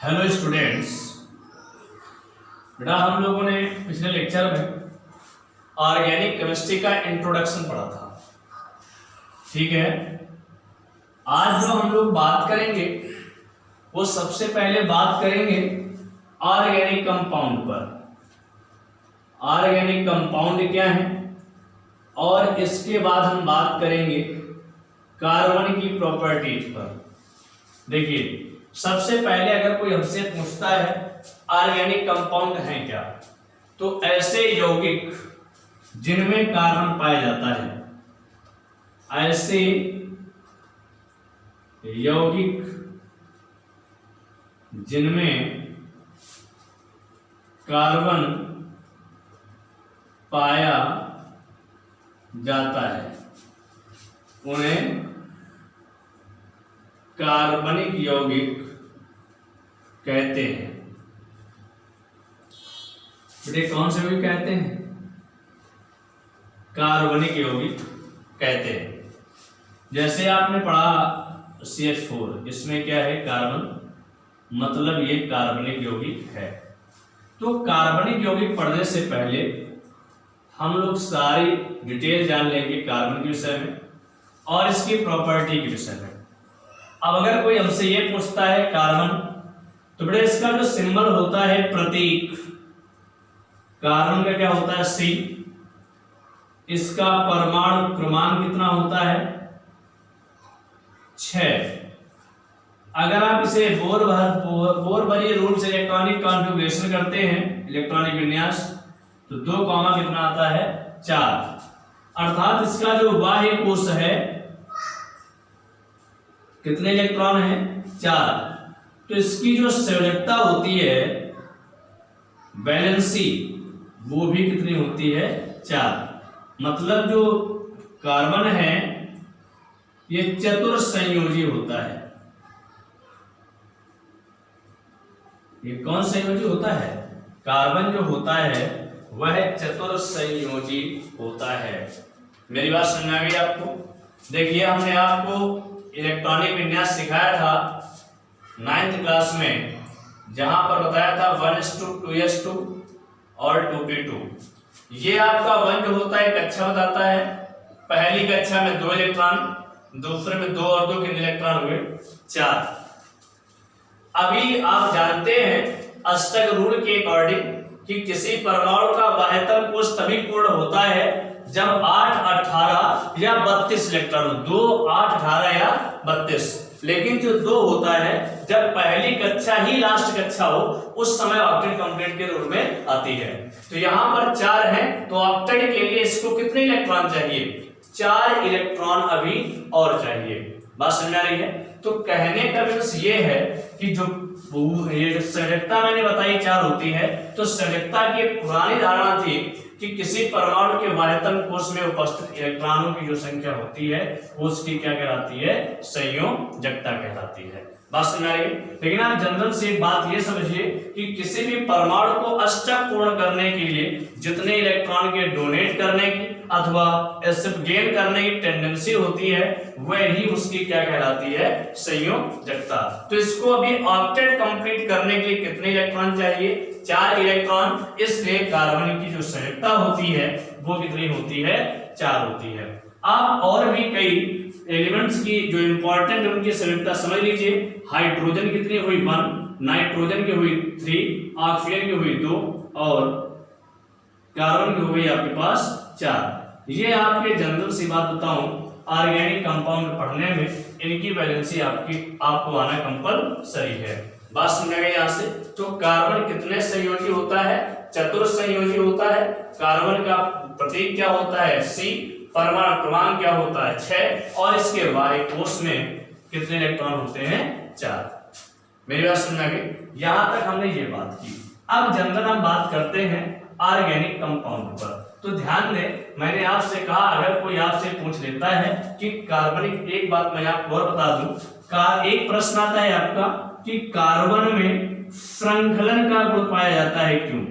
Hello students, बेटा हम लोगों ने पिछले लेक्चर में ऑर्गेनिक केमिस्ट्री का इंट्रोडक्शन पढ़ा था। ठीक है, आज जो हम लोग बात करेंगे वो सबसे पहले बात करेंगे ऑर्गेनिक कंपाउंड पर। ऑर्गेनिक कंपाउंड क्या है और इसके बाद हम बात करेंगे कार्बन की प्रॉपर्टीज पर। देखिए, सबसे पहले अगर कोई हमसे पूछता है ऑर्गेनिक कंपाउंड है क्या, तो ऐसे यौगिक जिनमें कार्बन पाया जाता है, ऐसे यौगिक जिनमें कार्बन पाया जाता है उन्हें कार्बनिक यौगिक कहते हैं। बेटे कौन से यौगिक कहते हैं? कार्बनिक यौगिक कहते हैं। जैसे आपने पढ़ा CH4, इसमें क्या है? कार्बन, मतलब ये कार्बनिक यौगिक है। तो कार्बनिक यौगिक पढ़ने से पहले हम लोग सारी डिटेल जान लेंगे कार्बन के विषय में और इसकी प्रॉपर्टी के विषय में। अब अगर कोई हमसे ये पूछता है कार्बन, तो बेटा इसका जो सिंबल होता है, प्रतीक, कार्बन का क्या होता है? C। इसका परमाणु क्रमांक कितना होता है? 6। अगर आप इसे बोर-बरी रूल से इलेक्ट्रॉनिक कॉन्फ़िगरेशन करते हैं, इलेक्ट्रॉनिक विन्यास, तो 2 कॉमा कितना आता है? 4। अर्थात इसका जो बाह्य कोश है, कितने इलेक्ट्रॉन है? 4। तो इसकी जो संयोजकता होती है, वैलेंसी, वो भी कितनी होती है? 4। मतलब जो कार्बन है ये चतुर्संयोजी होता है। ये कौन संयोजी होता है? कार्बन जो होता है वह चतुर्संयोजी होता है। मेरी बात समझ आ गई आपको? देखिए, हमने आपको इलेक्ट्रॉनिक विन्यास सिखाया था 9th क्लास में, जहां पर बताया था 1s2 2s2 और 2p2। ये आपका 1 जो होता है कक्षा बताता है। पहली कक्षा में 2 इलेक्ट्रॉन, दूसरे में 2 और 2 कितने इलेक्ट्रॉन हुए? 4। अभी आप जानते हैं अष्टक रूल के अकॉर्डिंग कि किसी परमाणु का बाह्यतम कोश तभी पूर्ण होता है जब 8 18 या 32 इलेक्ट्रॉन हो। 2 8 18 या 32। लेकिन जो 2 होता है जब पहली कक्षा ही लास्ट कक्षा हो, उस समय ऑक्टेट कंप्लीट के रूप में आती है। तो यहाँ पर 4 है, तो ऑक्टेट के लिए इसको कितने इलेक्ट्रॉन चाहिए? 4 इलेक्ट्रॉन अभी और चाहिए। बात समझ आ रही है? तो कहने का मीन्स ये है कि ये संयोजकता मैंने बताई 4 होती है, तो संयोजकता की पुरानी धारणा थी कि किसी परमाणु के बाह्यतम कोश में उपस्थित इलेक्ट्रॉनों की जो संख्या होती है वो उसकी क्या कहलाती है? संयोजकता कहलाती है। बात समझ आ रही है? लेकिन आप जनरल से एक बात ये समझिए कि किसी भी परमाणु को अष्टक पूर्ण करने के लिए जितने इलेक्ट्रॉन के डोनेट करने की अथवा गेन करने की टेंडेंसी होती है, वही उसकी क्या कहलाती है? संयोजकता। तो इसको अभी ऑक्टेट कंप्लीट करने के लिए कितने इलेक्ट्रॉन चाहिए? 4 इलेक्ट्रॉन। इसलिए कार्बन की जो संयोजकता होती है वो कितनी होती है? 4 होती है। आप और भी कई एलिमेंट्स की जो इंपॉर्टेंट उनकी संयोजकता समझ लीजिए। हाइड्रोजन कितनी हुई? 1, नाइट्रोजन की हुई 3, ऑक्सीजन की हुई 2 और कार्बन की हो गई आपके पास 4। ये आपके जनरल सी बात बताऊं, ऑर्गेनिक कंपाउंड पढ़ने में इनकी वैलेंसी आपको आना कंपलसरी है। बात समझ गई यहाँ से? तो कार्बन कितने संयोजी होता है? चतुर्संयोजी होता है। कार्बन का प्रतीक क्या होता है? C। परमाणु क्रमांक क्या होता है? 6। और इसके बाह्य कोश में कितने इलेक्ट्रॉन होते हैं? 4। मेरी बात समझ आ गई? यहां तक हमने ये बात की। अब जनरल हम बात करते हैं ऑर्गेनिक कंपाउंड पर। तो ध्यान दें, मैंने आपसे कहा अगर कोई आपसे पूछ लेता है कि कार्बनिक, एक बात मैं आपको और बता दूं, एक प्रश्न आता है आपका कि कार्बन में श्रृंखलन का गुण पाया जाता है, क्यों?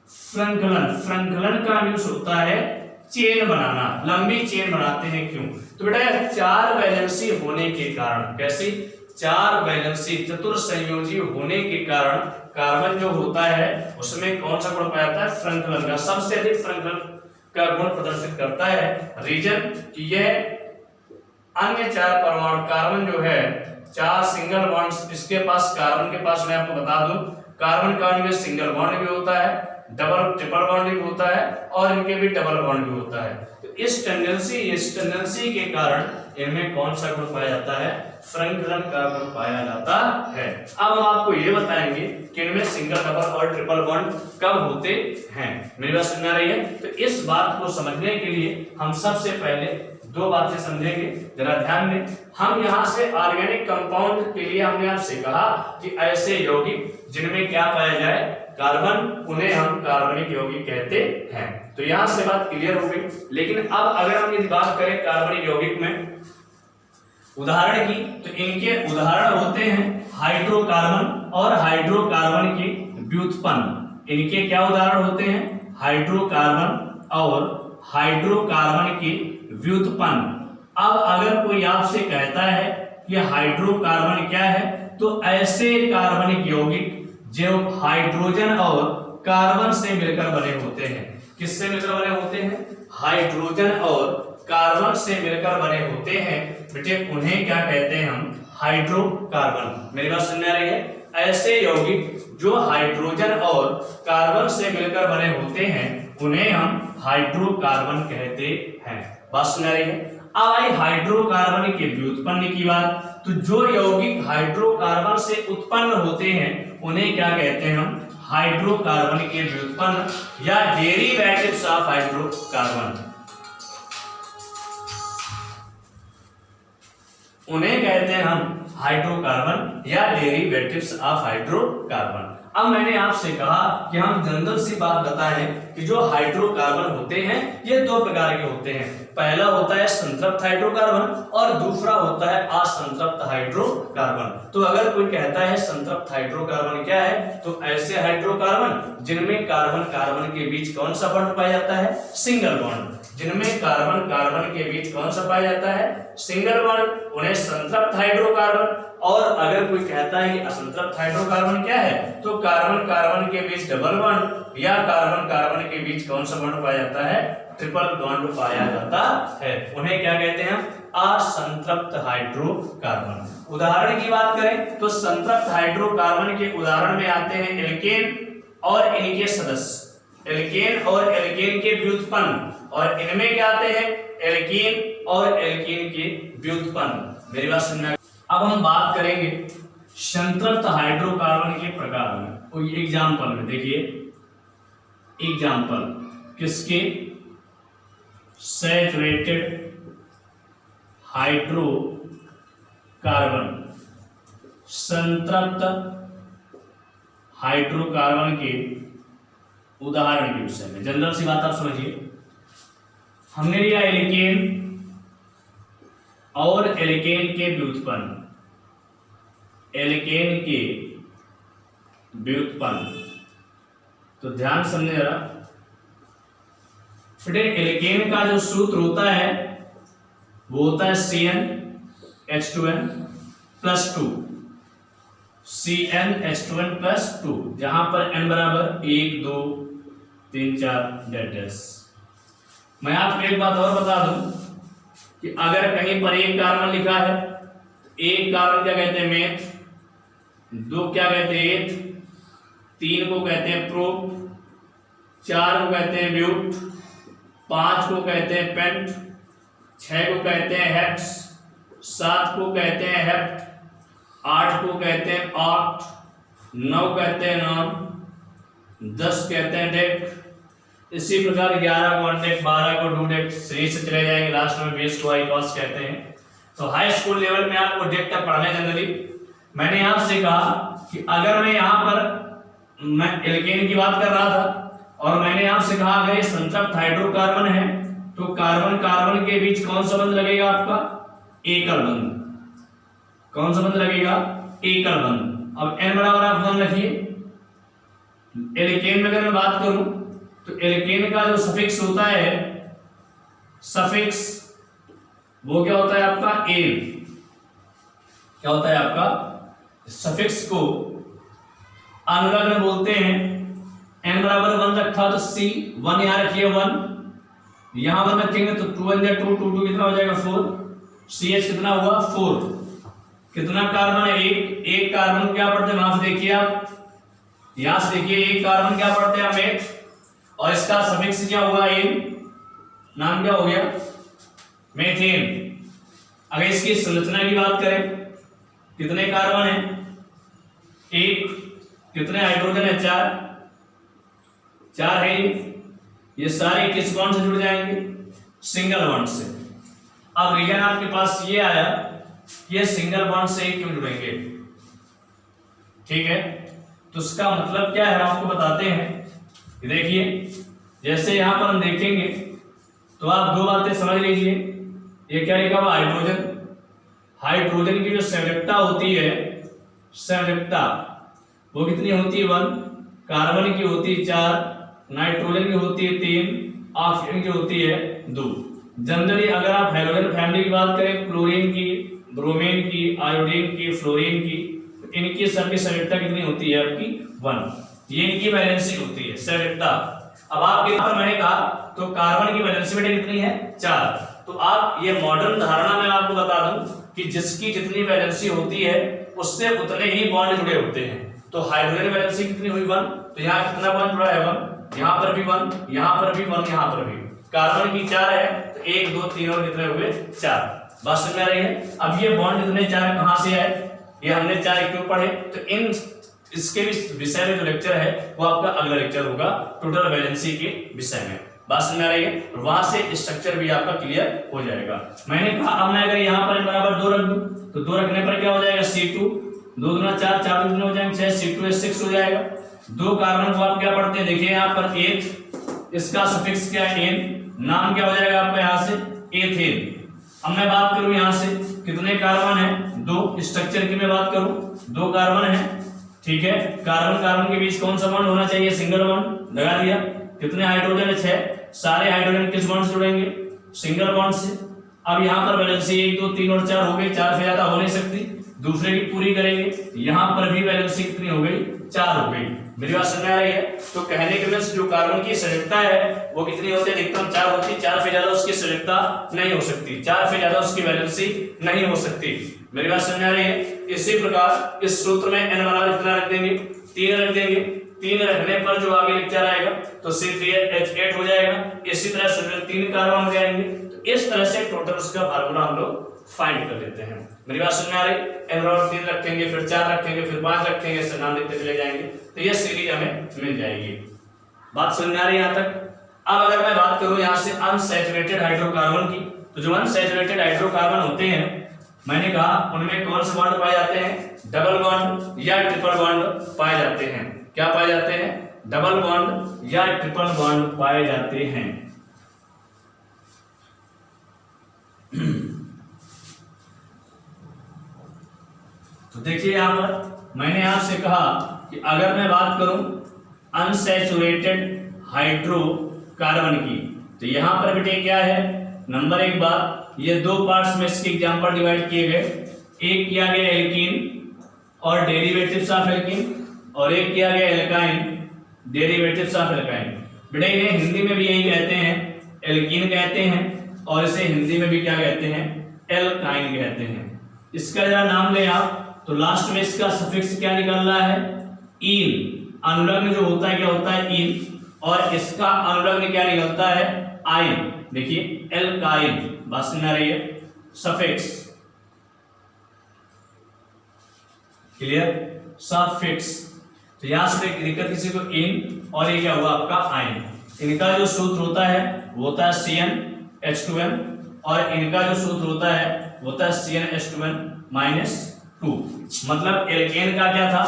श्रृंखलन का यूज होता है चेन बनाना, लंबी चेन बनाते हैं, क्यों? तो बेटा 4 वैलेंसी होने के कारण, कैसी? चार वैलेंसी चतुर्संयोजी होने के कारण कार्बन जो होता है उसमें कौन सा गुण पाया जाता है, फ्रंकलन का, सबसे अधिक फ्रंकलन का गुण प्रदर्शित करता है। रीजन कि यह अन्य चार परमाणु कार्बन जो है चार सिंगल बॉन्ड्स इसके पास, कार्बन के पास मैं आपको बता दूं कार्बन कार्बन में सिंगल बॉन्ड भी होता है, डबल ट्रिपल बॉन्ड भी होता है और इनके भी डबल बॉन्ड भी होता है। तो इस टेंडेंसी के कारण इनमें कौन सा गुण पाया जाता है, फ्रंकलन का गुण पाया जाता है। अब हम आपको ये बताएंगे कि इनमें सिंगल डबल और ट्रिपल बॉन्ड कब होते हैं। मेरी बात समझ आ रही है? तो इस बात को समझने के लिए हम सबसे पहले दो बातें समझेंगे, जरा ध्यान दें। हम यहाँ से ऑर्गेनिक कंपाउंड के लिए हमने आपसे कहा कि ऐसे यौगिक जिनमें क्या पाया जाए, कार्बन, उन्हें हम कार्बनिक यौगिक कहते हैं। तो यहाँ से बात क्लियर हो गई। लेकिन अब अगर हम यदि बात करें कार्बनिक यौगिक में उदाहरण की, तो इनके उदाहरण होते हैं हाइड्रोकार्बन और हाइड्रोकार्बन के व्युत्पन्न। इनके क्या उदाहरण होते हैं, हाइड्रोकार्बन और हाइड्रोकार्बन के व्युत्पन्न। अब अगर कोई आपसे कहता है कि हाइड्रोकार्बन क्या है, तो ऐसे कार्बनिक यौगिक जो हाइड्रोजन और कार्बन से मिलकर बने होते हैं। किससे मिलकर बने होते हैं, हाइड्रोजन और कार्बन से मिलकर बने होते हैं बेटे, उन्हें क्या कहते हैं हम, हाइड्रोकार्बन। मेरी बात समझ में आ रही है? ऐसे यौगिक जो हाइड्रोजन और कार्बन से मिलकर बने होते हैं उन्हें हम हाइड्रोकार्बन कहते हैं। बात समझ आ रही है? अब आई हाइड्रोकार्बन के व्युत्पन्न की बात, तो जो यौगिक हाइड्रोकार्बन से उत्पन्न होते हैं उन्हें क्या कहते हैं हम, हाइड्रोकार्बन के व्युत्पन्न या डेरिवेटिव्स ऑफ हाइड्रोकार्बन, उन्हें कहते हैं हम हाइड्रोकार्बन या डेरिवेटिव्स ऑफ हाइड्रोकार्बन। अब मैंने आपसे कहा कि हम जनरल सी बात बताएं कि जो हाइड्रोकार्बन होते हैं ये दो प्रकार के होते हैं। पहला होता है संतृप्त हाइड्रोकार्बन और दूसरा होता है असंतृप्त हाइड्रोकार्बन। तो अगर कोई कहता है संतृप्त हाइड्रोकार्बन क्या है, तो ऐसे हाइड्रोकार्बन जिनमें कार्बन कार्बन के बीच कौन सा बॉन्ड पाया जाता है, सिंगल बॉन्ड। जिनमें कार्बन कार्बन के बीच कौन सा पाया जाता है, सिंगल बॉन्ड, उन्हें संतृप्त हाइड्रोकार्बन। और अगर कोई कहता है कि असंतृप्त हाइड्रोकार्बन क्या है, तो कार्बन कार्बन के बीच डबल बॉन्ड या कार्बन कार्बन के बीच कौन सा बॉन्ड पाया जाता है, ट्रिपल बॉन्ड पाया जाता है। उन्हें क्या कहते हैं, असंतृप्त हाइड्रोकार्बन। उदाहरण की बात करें तो संतृप्त हाइड्रोकार्बन के उदाहरण में आते हैं एल्केन और इनके सदस्य, एल्केन और एल्केन के व्युत्पन्न, और इनमें क्या आते हैं, एल्कीन और एल्कीन के व्युत्पन्न। मेरी बात समझना। अब हम बात करेंगे संतृप्त हाइड्रोकार्बन के प्रकार में। कोई एग्जाम्पल में देखिए, एग्जाम्पल किसके, सैचुरेटेड हाइड्रोकार्बन, संतृप्त हाइड्रोकार्बन के उदाहरण के विषय में। जनरल सी बात आप समझिए, हमने लिया एल्केन और एल्केन के व्युत्पन्न, एल्केन के व्युत्पन्न। तो ध्यान समझे जरा बेटे, एल्केन का जो सूत्र होता है वो होता है CnH2n+2, CnH2n+2, जहां पर n बराबर 1 2 3 4 डेश। मैं आपको एक बात और बता दूं कि अगर कहीं पर एक कार्बन लिखा है, एक कार्बन क्या कहते हैं, मेथ, दो क्या कहते हैं, एथ, तीन को कहते हैं प्रोप, चार को कहते हैं ब्यूट, पांच को कहते हैं पेंट, छह को कहते हैं हेप्स, सात को कहते हैं हेप्ट, आठ को कहते हैं ऑक्ट, 9 कहते हैं नॉन, 10 कहते हैं डेक। इसी प्रकार 11 को अनडेक, 12 को डूडेक, श्री से चले जाएंगे, लास्ट में 20 को आइकॉस कहते हैं। तो हाई स्कूल लेवल में आपको डेक तक पढ़ना है जनरली। मैंने आपसे कहा कि अगर मैं यहाँ पर मैं एल्केन की बात कर रहा था और मैंने आपसे कहा अगर ये संतृप्त हाइड्रोकार्बन है तो कार्बन कार्बन के बीच कौन सा बंध लगेगा आपका, एकल बंध। कौन सा बंध लगेगा, एकल बंध। अब n बराबर आप ध्यान रखिए, एल्केन में अगर मैं बात करूं तो एल्केन का जो सफिक्स होता है, सफिक्स वो क्या होता है आपका एल, क्या होता है आपका सफिक्स को अनुलग्न बोलते हैं। n बराबर 1 रखा तो c 1 यहाँ रखिए 1, यहाँ 1 रखेंगे तो 2 1 2 2 2 कितना हो जाएगा 4, CH कितना हुआ 4। कितना कार्बन है एक कार्बन क्या पढ़ते हैं वहां से देखिए आप, यहां से देखिए एक कार्बन क्या पढ़ते हैं हम और इसका सफिक्स क्या हुआ एन, नाम क्या हो गया मेथेन। अगर इसकी संरचना की बात करें कितने कार्बन है एक, कितने हाइड्रोजन है 4 है, ये सारे किस बॉन्ड से जुड़ जाएंगे सिंगल बॉन्ड से। अब रीजन आपके पास ये आया ये सिंगल बॉन्ड से क्यों जुड़ेंगे, ठीक है। तो उसका मतलब क्या है आपको बताते हैं। देखिए जैसे यहां पर हम देखेंगे तो आप दो बातें समझ लीजिए। ये क्या लिखा हुआ हाइड्रोजन, हाइड्रोजन की जो संरचना होती है संरचना वो कितनी होती है 1, कार्बन की होती है 4, नाइट्रोजन की होती है 3, ऑक्सीजन की होती है 2। जनरली अगर आप हेलोजन फैमिली की बात करें क्लोरीन की, ब्रोमीन की, आयोडीन की, फ्लोरीन की, तो इनकी सबकी संरचना कितनी होती है आपकी 1, ये इनकी वैलेंसी होती है संरचना। अब आपके यहाँ पर मैंने कहा तो कार्बन की वैलेंसी बेटा कितनी है 4। तो आप ये मॉडर्न धारणा में आपको बता दूं कि जिसकी जितनी वैलेंसी होती है उससे उतने ही बॉन्ड जुड़े होते हैं। तो हाइड्रोजन वैलेंसी कितनी हुई 1, तो यहाँ कितना बॉन्ड जुड़ा है 1, यहाँ पर भी 1, यहाँ पर भी 1, यहाँ पर भी। कार्बन की 4 है तो 1 2 3 और कितने हुए 4। बात समझ में आ रही है। अब ये बॉन्ड इतने 4 कहाँ से आए, ये हमने 4 क्यों पढ़े, तो इन इसके विषय में जो लेक्चर है वो आपका अगला लेक्चर होगा टोटल वैलेंसी के विषय में। बात समझ में आ रही है। और वहां से स्ट्रक्चर भी आपका क्लियर हो जाएगा। मैंने कहा अब मैं अगर यहाँ पर बराबर 2 रख दूं तो 2 रखने पर क्या हो जाएगा C2, 2 दूना 4, 4 दूना हो जाएंगे 6, C2H6 हो जाएगा। 2 कार्बन को आप क्या पढ़ते हैं देखिए यहाँ पर एक, इसका सफिक्स क्या है एन, नाम क्या हो जाएगा आपका यहाँ से एथेन। अब मैं बात करूं यहाँ से कितने कार्बन है 2, स्ट्रक्चर की मैं बात करूं 2 कार्बन है, ठीक है। कार्बन कार्बन के बीच कौन सा बॉन्ड होना चाहिए सिंगल बॉन्ड, लगा दिया। कितने हाइड्रोजन है 6, सारे हाइड्रोजन किस बॉन्ड से जुड़ेंगे सिंगल बॉन्ड से। अब यहाँ पर वैलेंसी 1 2 3 और 4 हो गई, 4 से ज्यादा हो नहीं सकती, दूसरे की पूरी करेंगे। यहाँ पर भी वैलेंसी कितनी हो गई 4 हो गई। मेरी बात समझ में आ रही है। तो कहने के लिए जो कार्बन की संरचना है वो कितनी होती है अधिकतम 4 होती है, 4 से ज्यादा उसकी संरचना नहीं हो सकती, 4 से ज्यादा उसकी वैलेंसी नहीं हो सकती। मेरी बात समझ में आ रही है। इसी प्रकार इस सूत्र में n बराबर कितना रख देंगे 3 रख देंगे, 3 रखने पर जो आगे लेक्चर आएगा तो C3H8 हो जाएगा। इसी तरह से 3 कार्बन हो जाएंगे। तो इस तरह से टोटल उसका फार्मूला हम लोग फाइंड कर लेते हैं। मेरी बात समझ में आ रही। n बराबर 3 रखेंगे, फिर 4 रखेंगे, फिर 5 रखेंगे, ऐसे नाम देते चले जाएंगे तो ये सीरीज हमें मिल जाएगी। बात समझ में आ रही है यहाँ तक। अब अगर मैं बात करूं यहाँ से अनसैचुरेटेड हाइड्रोकार्बन की, तो जो अनसैचुरेटेड हाइड्रोकार्बन होते हैं मैंने कहा उनमें कौन से बॉन्ड पाए जाते हैं, डबल बॉन्ड या ट्रिपल बॉन्ड पाए जाते हैं। क्या पाए जाते हैं, डबल बॉन्ड या ट्रिपल बॉन्ड पाए जाते हैं। तो देखिए यहां पर मैंने आपसे कहा कि अगर मैं बात करूं अनसैचुरेटेड हाइड्रोकार्बन की, तो यहां पर बेटे क्या है, नंबर 1 बात ये 2 पार्ट्स में इसके एग्जांपल डिवाइड किए गए। एक किया गया एल्कीन और डेरिवेटिव्स ऑफ एल्कीन, और एक किया गया एल्काइन डेरिवेटिव्स ऑफ एल्काइन। बेटा इन्हें हिंदी में भी यही कहते हैं, एल्कीन कहते हैं, और इसे हिंदी में भी क्या कहते हैं, एल्काइन कहते हैं। इसका जरा नाम ले आप, तो लास्ट में इसका सफिक्स क्या निकल रहा है, इन। अनुलग्न जो होता है क्या होता है, इन, और इसका अनुलग्न क्या निकलता है, आइन। देखिए एल्काइन। बात समझ आ रही है। Suffix clear, suffix. तो यहां से दिक्कत किसी को इन, और ये क्या हुआ आपका आइन। इनका जो सूत्र होता है वो होता है CnH2n, और इनका जो सूत्र होता है वो होता है CnH2n-2। मतलब एल्केन का क्या था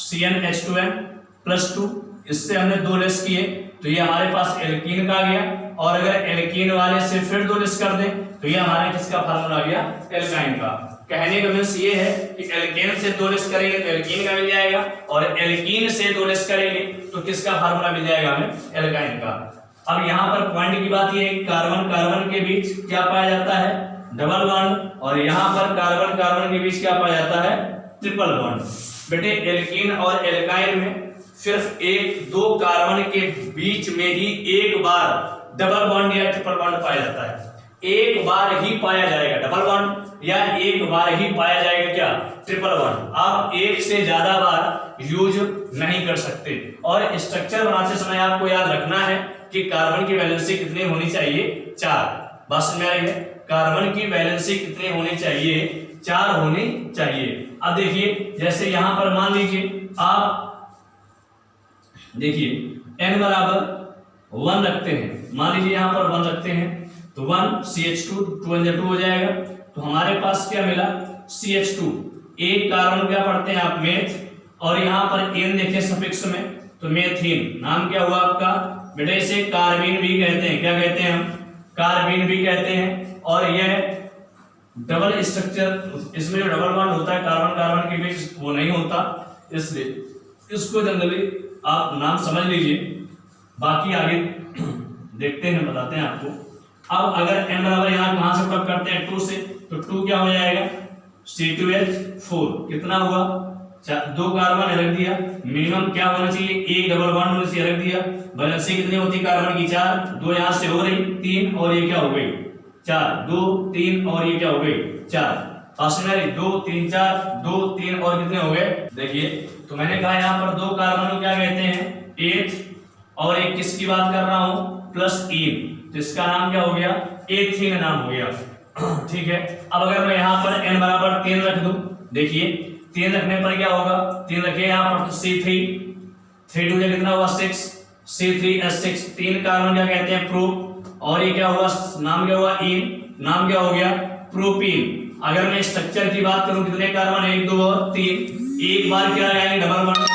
CnH2n+2, इससे हमने 2 लेस किए तो ये हमारे पास एल्कीन का आ गया, और अगर एल्कीन वाले से फिर 2 लेस कर दें तो ये हमारे किसका फार्मूला आ गया, एल्काइन का। कहने का मीन्स ये है कि एल्केन से 2 लेस करेंगे तो एल्कीन का मिल जाएगा, और एल्कीन से 2 लेस करेंगे तो किसका फार्मूला मिल जाएगा हमें, एल्काइन का। अब यहाँ पर पॉइंट की बात ये है कि कार्बन कार्बन के बीच क्या पाया जाता है, डबल बॉन्ड, और यहाँ पर कार्बन कार्बन के बीच क्या पाया जाता है, ट्रिपल बॉन्ड। बेटे एल्कीन और एल्काइन में सिर्फ एक दो कार्बन के बीच में ही एक बार डबल बॉन्ड या ट्रिपल बॉन्ड पाया जाता है, एक बार ही पाया जाएगा डबल बॉन्ड या एक बार ही पाया जाएगा क्या, ट्रिपल बॉन्ड। आप एक से ज्यादा बार यूज नहीं कर सकते। और स्ट्रक्चर बनाते समय आपको याद रखना है कि कार्बन की वैलेंसी कितनी होनी चाहिए, 4। बात समझ में आई है, कार्बन की वैलेंसी कितनी होनी चाहिए, 4 होनी चाहिए। अब देखिए जैसे यहां पर मान लीजिए आप देखिए n बराबर 1 रखते हैं, मान लीजिए यहां पर 1 रखते हैं तो 1 CH2 2 हो जाएगा। तो हमारे पास क्या मिला, CH2, एक कार्बन क्या पढ़ते हैं आप, मेथ, और यहाँ पर n देखें सफिक्स में तो मेथीन, नाम क्या हुआ आपका बेटे, इसे कार्बीन भी कहते हैं, क्या कहते हैं हम, कार्बीन भी कहते हैं। और यह डबल स्ट्रक्चर, इसमें जो डबल बॉन्ड होता है कार्बन कार्बन के बीच वो नहीं होता, इसलिए इसको जनरली आप नाम समझ लीजिए, बाकी आगे देखते हैं, बताते हैं आपको। अब अगर n बराबर यहाँ कहां से पुट करते हैं, 2 से, तो 2 क्या हो जाएगा, C2H4, कितना हुआ, 2 कार्बन रख दिया, मिनिमम क्या होना चाहिए, एक डबल बॉन्ड होना चाहिए, रख दिया। वैलेंसी कितनी होती है कार्बन की, 4, 2 यहाँ से हो रही 3, और ये क्या हो गई 4, 2 3 और ये क्या हो गई 4, पास में 2 3 4, 2 3 और कितने हो गए, देखिए। तो मैंने कहा यहाँ पर 2 कार्बन को क्या कहते हैं, एथ, और एक किसकी बात कर रहा हूं, प्लस ईन, तो इसका नाम क्या हो गया, एथीन नाम हो गया। ठीक है। अब अगर मैं यहाँ पर n बराबर 3 रख दूं, देखिए 3 रखने पर क्या होगा, 3 रखे यहाँ पर तो C3, 3 2 कितना हुआ 6, C3H6, 3 कार्बन क्या कहते हैं, प्रो, और ये क्या हुआ, नाम क्या हुआ, इन, नाम क्या हो गया, प्रोपीन। अगर मैं स्ट्रक्चर की बात करूं, कितने कार्बन, 1 2 और 3, एक बार क्या आएंगे डबल बॉन्ड,